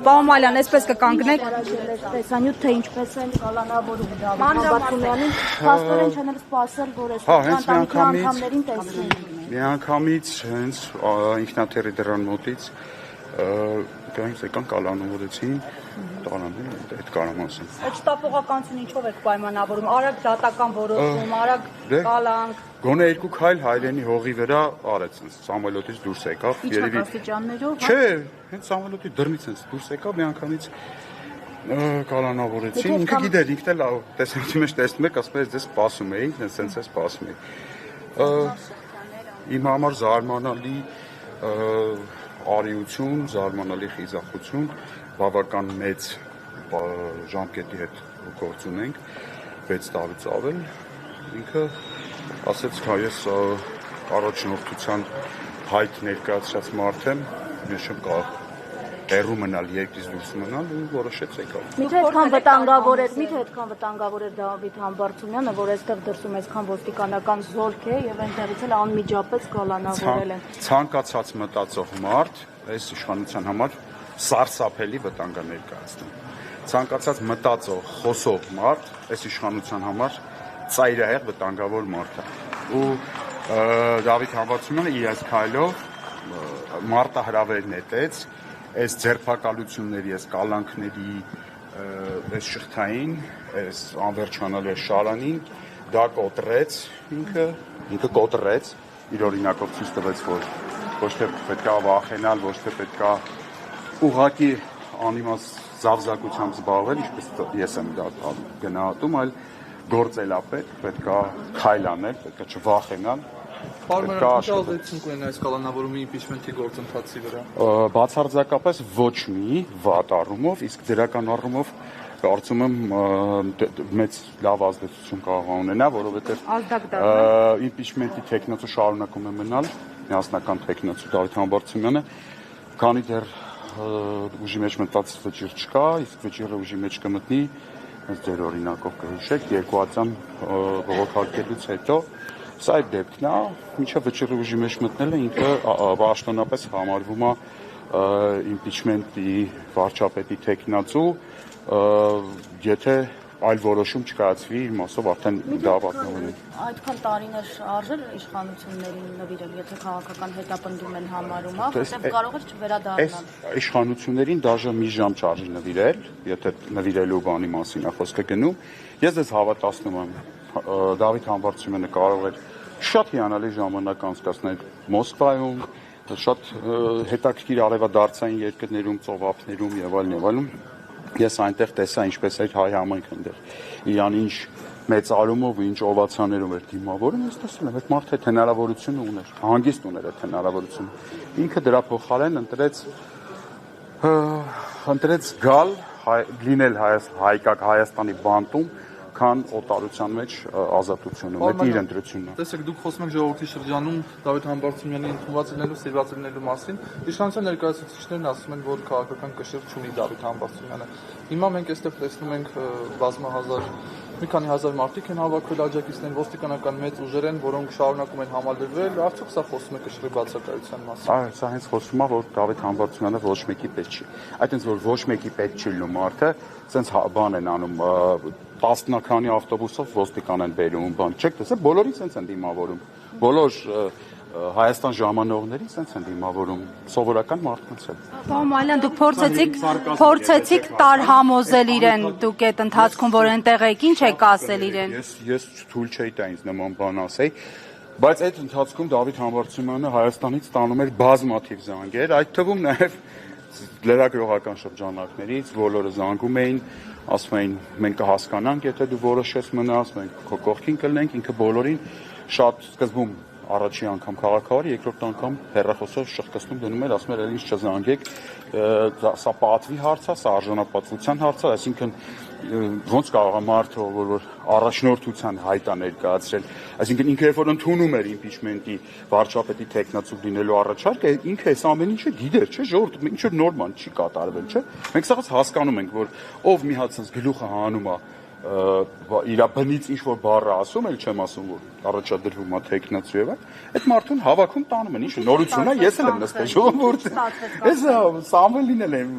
պարոն Մալյան, այսպես կկանգնեք։ Տեսանյութ թե ինչպես են կալանավորում Դավիթ Համբարձումյանին, փաստորեն չեն էլ սպասել, որ այս անդամներին տեսնեն։ Միանգամից հենց ինքնաթիռի դրան մոտից գանք եկան կալանավորեցին, տալանել այդ կարամ ասեմ։ Այդ շտապողականությունը ինչով եք պայմանավորում, արագ դատական որոշում, արագ կալանք։ Գոնե երկու քայլ հայրենի հողի վրա արեց, Սամվելոտից դուրս եկավ։ Իջակաստիճաններով։ Չէ, հենց Սամվելոտի դռնից հենց դուրս եկավ, միանգամից կալանավորեցին, ինքը գիտեր, ինքն էլ տեսանյութի մեջ տեսնում եք, ասում է ձեզ սպասում էի, հենց է սպասում էի։ Իմ համար զարմանալի արիություն, զարմանալի խիզախություն, բավական մեծ ժամկետի հետ գործ ունենք, 6 տարուց ավել, ինքը ասեց, ես առաջնորդության հայտ ներկայացրած մարդ եմ, ես չեմ կարող հեռու մնալ, երկրից դուրս մնալ ու որոշեց եկալ։ Միթե այդքան վտանգավոր էր Դավիթ Համբարձումյանը, որ այստեղ դրսում այսքան ոստիկանական զորք է եւ այնտեղից էլ անմիջապես կալանավորել են։ Ցանկացած մտածող մարդ այս իշխանության համար սարսափելի վտանգ է ներկայացնում։ Ցանկացած մտածող, խոսող մարդ այս իշխանության համար ծայրահեղ վտանգավոր մարդ է։ Ու Դավիթ Համբարձումյանը իր այս քայլով մարտահրավեր նետեց այս ձերբակալությունների, այս կալանքների, այս շղթային, այս անվերջանալի շարանին, դա կոտրեց, ինքը կոտրեց, իր օրինակով ցույց տվեց, որ ոչ թե պետք է վախենալ, ոչ թե պետք է ուղղակի անիմաստ զավզակությամբ զբաղվել, ինչպես ես եմ դա գնահատում, այլ գործելապետ, պետք է քայլ անել, պետք է չվախենալ։ Պարոն, ինչ ազդեցություն կունենա այս կալանավորումի իմպիչմենթի գործընթացի վրա։ Բացարձակապես ոչ մի վատ առումով, իսկ դրական առումով կարծում եմ մեծ լավ ազդեցություն կարող ունենա, որովհետև իմպիչմենթի թեկնածու շարունակում է մնալ, միասնական թեկնածու Դավիթ Համբարձումյանը, քանի դեռ ուժի մեջ մտած վճիռ չկա, իսկ վճիռը ուժի մեջ կմտնի, հենց ձեր օրինակով կհիշեք, 2 ատյան բողոքարկելուց հետո սա այդ դեպքն է, մինչև վճիռը ուժի մեջ մտնելը ինքը պաշտոնապես համարվում է իմպիչմենտի վարչապետի թեկնածու, եթե այլ որոշում չկայացվի իր մասով արդեն դա պատնվում է։ Այդքան տարիներ արժեր իշխանություններին նվիրել, եթե քաղաքական հետապնդում են համարում, որտեղ կարող էր չվերադառնալ։ Այս իշխանություններին դաժե մի ժամ չարժի նվիրել, եթե նվիրելու բանի մասին է խոսքը գնում։ Ես ձեզ հավատացնում եմ, Դավիթ Համբարձումյանը կարող էր շատ հիանալի ժամանակ անցկացնել Մոսկվայում, շատ հետաքրքիր արևադարձային երկրներում, ծովափներում եւ այլն։ Ես այնտեղ տեսա ինչպես էր հայ համայնքը այնտեղ իրան ինչ մեծարումով ու ինչ օվացիաներով էր դիմավորում, ես տեսել եմ այդ մարդը այդ հնարավորությունը ուներ, հանգիստ ուներ այդ հնարավորությունը։ Ինքը դրա փոխարեն ընտրեց գալ լինել Հայաստանի բանտում, քան օտարության մեջ ազատությունը, այդ իր ընտրությունն է։ Տեսեք, դուք խոսում եք ժողովրդի շրջանում Դավիթ Համբարձումյանի ընդունված լինելու, սիրված լինելու մասին։ Իշխանության ներկայացուցիչներն ասում են, որ քաղաքական կշիռ չունի Դավիթ Համբարձումյանը։ Հիմա մենք այստեղ տեսնում ենք բազմահազար, մի քանի հազար մարդիկ են հավաքվել աջակիցներ, ոստիկանական մեծ ուժեր են, որոնք շարունակում են համալրվել, արդյոք սա խոսում է կշռի բացակայության մասին։ Սա հենց խոսում է, որ Դավիթ Համբարձումյանը ոչ մեկի պետք չի։ Այդտենց որ ոչ մեկի պետք չի լինում մարդը, սենց բան են անում, տասնականի ավտոբուսով ոստիկան են բերում, բան չեք տեսել, բոլորին սենց են դիմավորում, բոլոր Հայաստան ժամանողներին սենց են դիմավորում, սովորական մարդկանց էլ։ Պարոն Մալյան, դուք փորձեցիք տարհամոզել իրեն, դուք այդ ընթացքում, որ այնտեղ եք, ինչ եք ասել իրեն։ Ես թույլ չէի տա ինձ նման բան ասեի, բայց այդ ընթացքում Դավիթ Համբարձումյանը Հայաստանից ստանում էր բազմաթիվ զանգեր, այդ թվում նաև լրագրողական շրջանակներից, բոլորը զանգում էին, ասում էին մենք կհասկանանք, եթե դու որոշես մնաս, մենք քո կողքին կլինենք, ինքը բոլորին շատ սկզբում առաջի անգամ քաղաքավարի, երկրորդ անգամ հեռախոսով շղթացնում դնում էր, ասում էր ինչ չզանգեք, սա պատվի հարց է, սա արժանապատվության հարց է, այսինքն ոնց կարող է մարդը, որ առաջնորդության հայտ է ներկայացրել, այսինքն ինքը երբ որ ընդունում էր իմպիչմենտի վարչապետի թեկնածու լինելու առաջարկը, ինքը այս ամեն ինչը գիտեր, չէ՞, ժողովուրդը ինչ որ նորմալ չի կատարվել, չէ՞։ Մենք սաղ հասկանում ենք, որ ով մի հատ sense գլուխը հանում է իր բնից ինչ որ բառը ասում, էլ չեմ ասում, որ առաջադրվում է տեխնացու եւ այդ մարդուն հավաքում տանում են, ինչ նորություն է, ես էլ եմ նստել ժողովուրդ։ Ես Սամվելին էլ եմ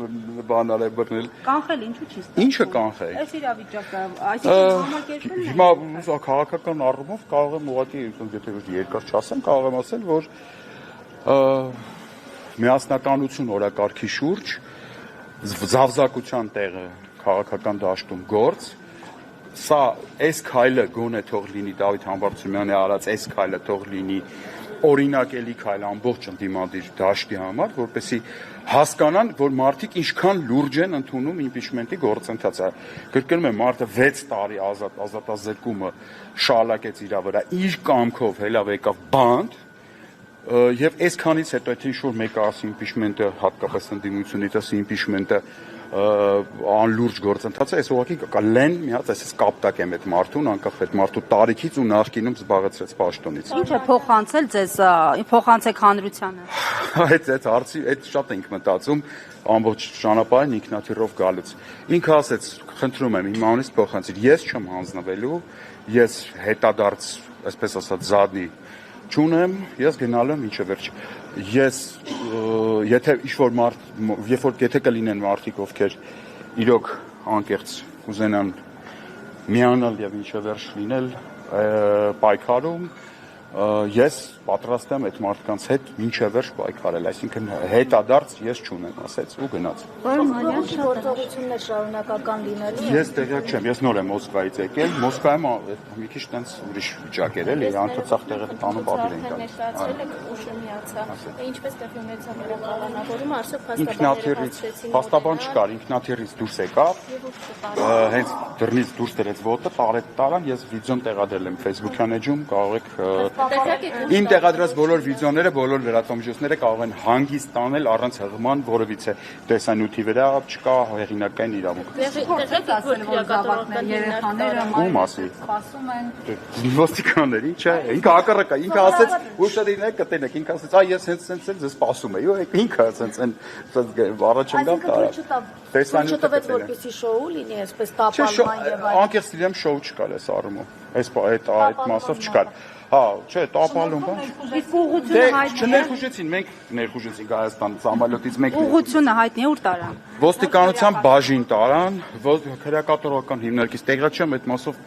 բանալ է բռնել։ Կանխել ինչու չի ստացվում։ Ինչը կանխել։ Այս իրավիճակը, այսինքն համակերպումն է։ Հիմա քաղաքական առումով կարող եմ ուղղակի, եթե երկար չասեմ, կարող եմ ասել, որ միասնականություն օրակարգի շուրջ զավզակության տեղը քաղաքական դաշտում գործ, սա այս քայլը գոնե թող լինի Դավիթ Համբարձումյանի արած այս քայլը թող լինի օրինակելի քայլ ամբողջ ընդդիմադիր դաշտի համար, որպեսզի հասկանան, որ մարդիկ ինչքան լուրջ են ընդունում իմպիչմենտի գործընթացը։ Կրկնում եմ, մարդը 6 տարի ազատազրկումը շալակեց իր վրա, իր կամքով հելավ եկավ բանդ, եւ այսքանից հետո եթե ինչ-որ մեկը ասի իմպիչմենտը, հատկապես ընդդիմությունից ասի իմպիչմենտը անլուրջ գործընթաց է, այս ուղղակի կլեն մի հատ այսպես կապտակ եմ այդ մարդուն, անկախ այդ մարդու տարիքից ու նախկինում զբաղեցրած պաշտոնից։ Ինչ է փոխանցել ձեզ, փոխանցեք հանրությանը։ Այդ հարցի, այդ շատ ենք մտածում ամբողջ ճանապարհին ինքնաթիռով գալուց։ Ինքը ասեց, խնդրում եմ, իմ անունից փոխանցիր, ես չեմ հանձնվելու, ես հետադարձ, այսպես ասած, զադնի չունեմ, ես գնալու եմ ինչը վերջ։ Ես եթե ինչ-որ մարդ, եթե կլինեն մարդիկ, ովքեր իրոք անկեղծ կուզենան միանալ եւ ինչը վերջ լինել պայքարում, ես պատրաստ եմ այդ մարդկանց հետ ինչը վերջ պայքարել, այսինքն հետադարձ ես չունեմ, ասեց ու գնաց։ Գործողություններ շարունակական լինելու։ Ես տեղյակ չեմ, ես նոր եմ Մոսկվայից եկել, Մոսկվայում մի քիչ տենց ուրիշ վիճակ էր, էլի, անցած տեղը տանում բաբիր են տալիս։ Ներկայացրել եք ուշը միացա։ Ինչպես տեղի ունեցավ վերականգնավորումը, արդյոք փաստաբան չկար, ինքնաթիռից դուրս եկավ, հենց դռնից դուրս դրեց ոտը, տարան, ես վիդեոն տեղադրել եմ Facebook-յան էջում, կարող եք իմ տեղադրած բոլոր վիդեոները, բոլոր լրատվամիջոցները կարող են հանգիստ տանել առանց հղման որևիցե տեսանյութի վրա չկա հեղինակային իրավունք։ Ում ասի։ Սպասում են։ Ոստիկանների, չէ, ինքը հակառակը, ինքը ասեց, ուշադրին կտենեք, ինքը ասեց, այ ես հենց ձեզ սպասում եմ, ու ինքը հենց առաջ եմ գալ տարա։ Տեսանյութը որպեսի շոու լինի, այսպես տապալման եւ այլն։ Անկեղծ իրեմ շոու չկար այս առումով։ Այդ մասով չկար։ Հա, չէ, տապալում բան։ Իսկ ուղղությունը հայտնի է։ Չներխուժեցին, մենք ներխուժեցինք Հայաստան ծամալյոտից մեկ։ Ուղղությունը հայտնի է, ուր տարան։ Ոստիկանության բաժին տարան, քրեակատորական հիմնարկից տեղյակ չեմ, այդ մասով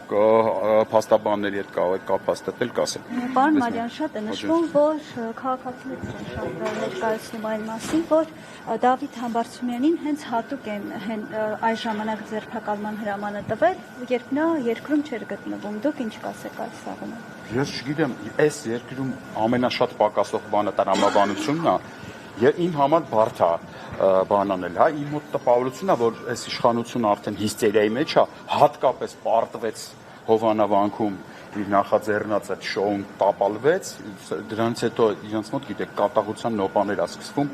փաստաբանների հետ կարող եք կապ հաստատել, կասեմ։ Պարոն Մարյան, շատ է նշվում, որ քաղաքացիները շատ ներկայացնում այն մասին, որ Դավիթ Համբարձումյանին հենց հատուկ են այս ժամանակ ձերբակալման հրամանը տվել, երբ նա երկրում չէր գտնվում։ Դուք ինչ կասեք այս առումով։ Ես չգիտեմ, այս երկրում ամենաշատ պակասող բանը տրամաբանությունն է, եւ իմ համար բարդ է բան անել, հա, իմ մոտ տպավորությունն է, որ այս իշխանությունը արդեն հիստերիայի մեջ է, հատկապես պարտվեց Հովանավանքում իր նախաձեռնած այդ շոուն տապալվեց, դրանից հետո իրենց մոտ գիտեք կատաղության նոպաներ է սկսվում,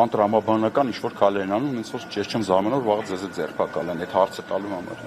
անտրամաբանական ինչ-որ քայլեր են անում, ոնց որ ես չեմ զարմանում, որ վաղը ձեզ ձերբակալեն այդ հարցը տալու համար։